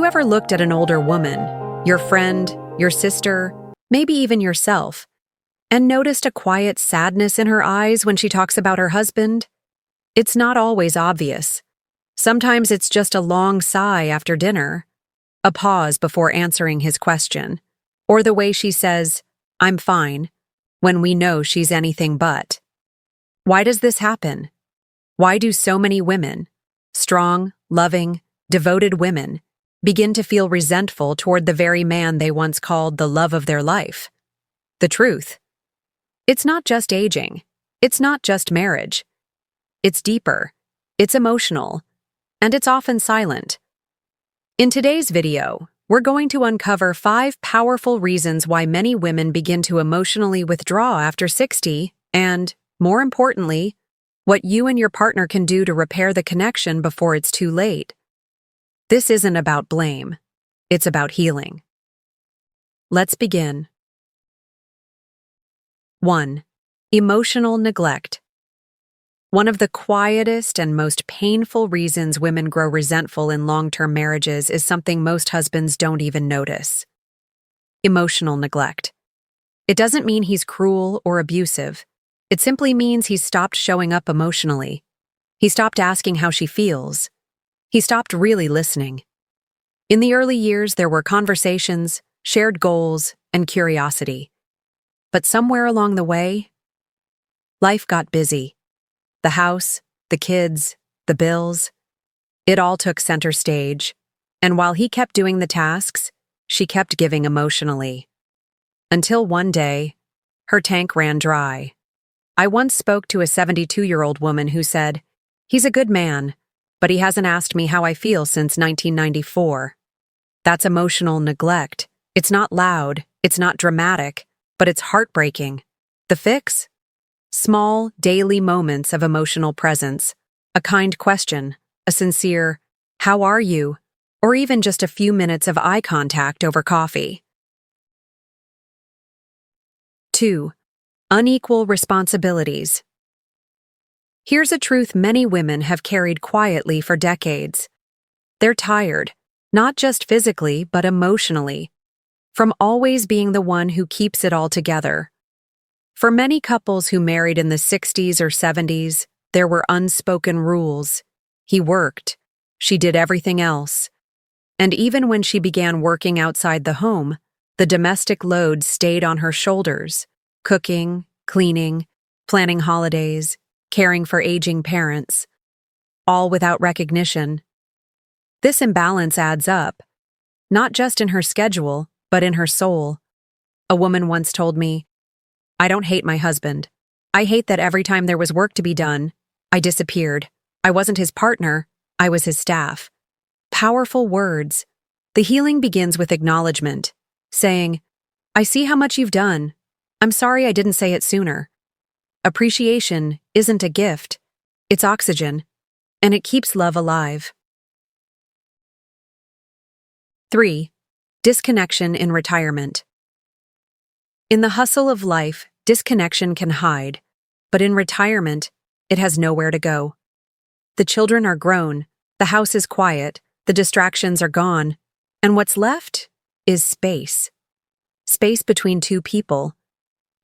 ever looked at an older woman, your friend, your sister, maybe even yourself, and noticed a quiet sadness in her eyes when she talks about her husband? It's not always obvious. Sometimes it's just a long sigh after dinner, a pause before answering his question, or the way she says, "I'm fine," when we know she's anything but. Why does this happen? Why do so many women, strong, loving, devoted women, begin to feel resentful toward the very man they once called the love of their life? The truth: it's not just aging. It's not just marriage. It's deeper. It's emotional. And it's often silent. In today's video, we're going to uncover 5 powerful reasons why many women begin to emotionally withdraw after 60 and, more importantly, what you and your partner can do to repair the connection before it's too late. This isn't about blame. It's about healing. Let's begin. 1. Emotional neglect. One of the quietest and most painful reasons women grow resentful in long-term marriages is something most husbands don't even notice. Emotional neglect. It doesn't mean he's cruel or abusive. It simply means he's stopped showing up emotionally. He stopped asking how she feels. He stopped really listening. In the early years, there were conversations, shared goals, and curiosity. But somewhere along the way, life got busy. The house, the kids, the bills, it all took center stage, and while he kept doing the tasks, she kept giving emotionally. Until one day, her tank ran dry. I once spoke to a 72-year-old woman who said, "He's a good man, but he hasn't asked me how I feel since 1994. That's emotional neglect. It's not loud, it's not dramatic, but it's heartbreaking. The fix? Small, daily moments of emotional presence, a kind question, a sincere, "How are you?" or even just a few minutes of eye contact over coffee. 2. Unequal responsibilities. Here's a truth many women have carried quietly for decades. They're tired, not just physically, but emotionally, from always being the one who keeps it all together. For many couples who married in the 60s or 70s, there were unspoken rules. He worked. She did everything else. And even when she began working outside the home, the domestic load stayed on her shoulders. Cooking, cleaning, planning holidays, caring for aging parents, all without recognition. This imbalance adds up, not just in her schedule, but in her soul. A woman once told me, "I don't hate my husband. I hate that every time there was work to be done, I disappeared. I wasn't his partner, I was his staff." Powerful words. The healing begins with acknowledgement, saying, "I see how much you've done. I'm sorry I didn't say it sooner." Appreciation isn't a gift, it's oxygen, and it keeps love alive. 3. Disconnection in retirement. In the hustle of life, disconnection can hide, but in retirement, it has nowhere to go. The children are grown, the house is quiet, the distractions are gone, and what's left is space. Space between two people.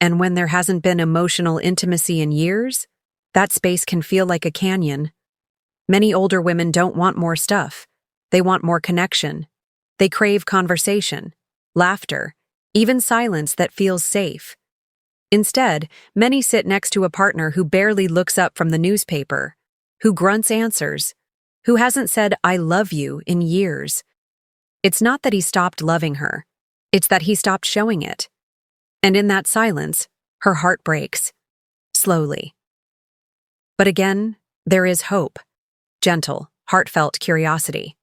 And when there hasn't been emotional intimacy in years, that space can feel like a canyon. Many older women don't want more stuff. They want more connection. They crave conversation, laughter, even silence that feels safe. Instead, many sit next to a partner who barely looks up from the newspaper, who grunts answers, who hasn't said "I love you" in years. It's not that he stopped loving her. It's that he stopped showing it. And in that silence, her heart breaks. Slowly. But again, there is hope. Gentle, heartfelt curiosity.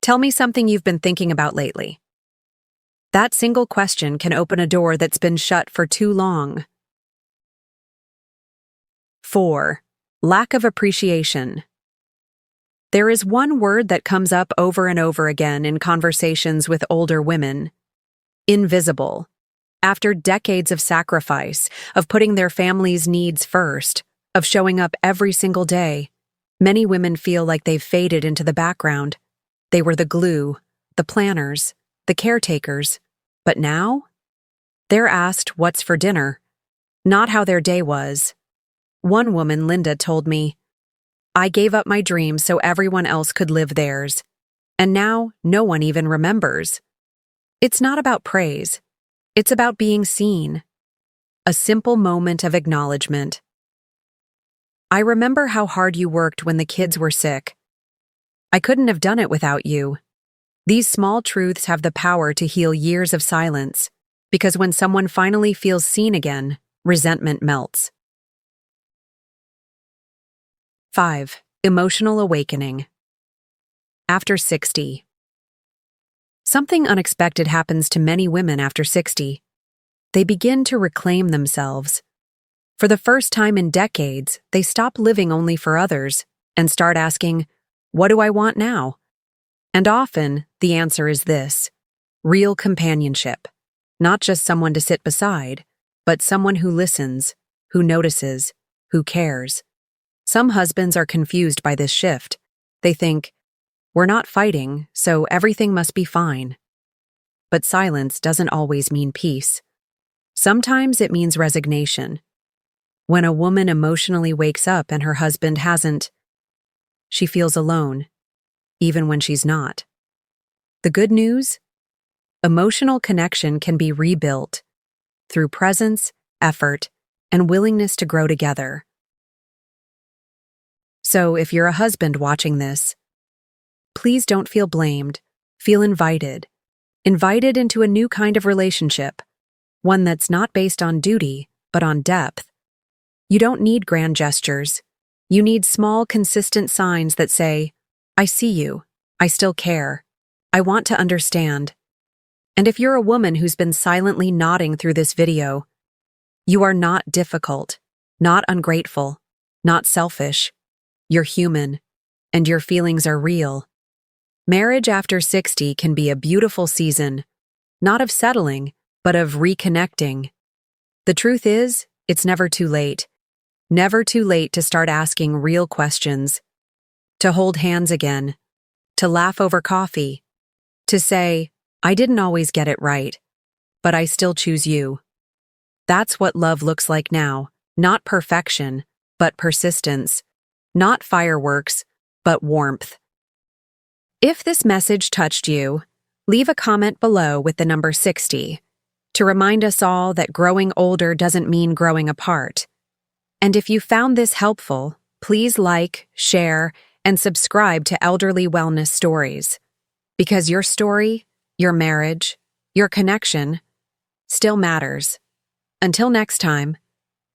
Tell me something you've been thinking about lately. That single question can open a door that's been shut for too long. 4. Lack of appreciation. There is one word that comes up over and over again in conversations with older women: invisible. After decades of sacrifice, of putting their family's needs first, of showing up every single day, many women feel like they've faded into the background. They were the glue, the planners, the caretakers. But now? They're asked what's for dinner, not how their day was. One woman, Linda, told me, "I gave up my dreams so everyone else could live theirs. And now no one even remembers." It's not about praise. It's about being seen. A simple moment of acknowledgement. "I remember how hard you worked when the kids were sick. I couldn't have done it without you." These small truths have the power to heal years of silence, because when someone finally feels seen again, resentment melts. 5. Emotional awakening. After 60. Something unexpected happens to many women after 60. They begin to reclaim themselves. For the first time in decades, they stop living only for others and start asking, "What do I want now?" And often, the answer is this: real companionship. Not just someone to sit beside, but someone who listens, who notices, who cares. Some husbands are confused by this shift. They think, "We're not fighting, so everything must be fine." But silence doesn't always mean peace. Sometimes it means resignation. When a woman emotionally wakes up and her husband hasn't, she feels alone, even when she's not. The good news? Emotional connection can be rebuilt through presence, effort, and willingness to grow together. So if you're a husband watching this, please don't feel blamed. Feel invited. Invited into a new kind of relationship, one that's not based on duty, but on depth. You don't need grand gestures. You need small, consistent signs that say, "I see you. I still care. I want to understand." And if you're a woman who's been silently nodding through this video, you are not difficult, not ungrateful, not selfish. You're human, and your feelings are real. Marriage after 60 can be a beautiful season, not of settling, but of reconnecting. The truth is, it's never too late. Never too late to start asking real questions, to hold hands again, to laugh over coffee, to say, "I didn't always get it right, but I still choose you." That's what love looks like now, not perfection, but persistence, not fireworks, but warmth. If this message touched you, leave a comment below with the number 60 to remind us all that growing older doesn't mean growing apart. And if you found this helpful, please like, share, and subscribe to Elderly Wellness Stories. Because your story, your marriage, your connection still matters. Until next time,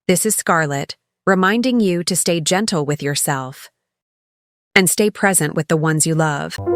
this is Scarlett, reminding you to stay gentle with yourself and stay present with the ones you love.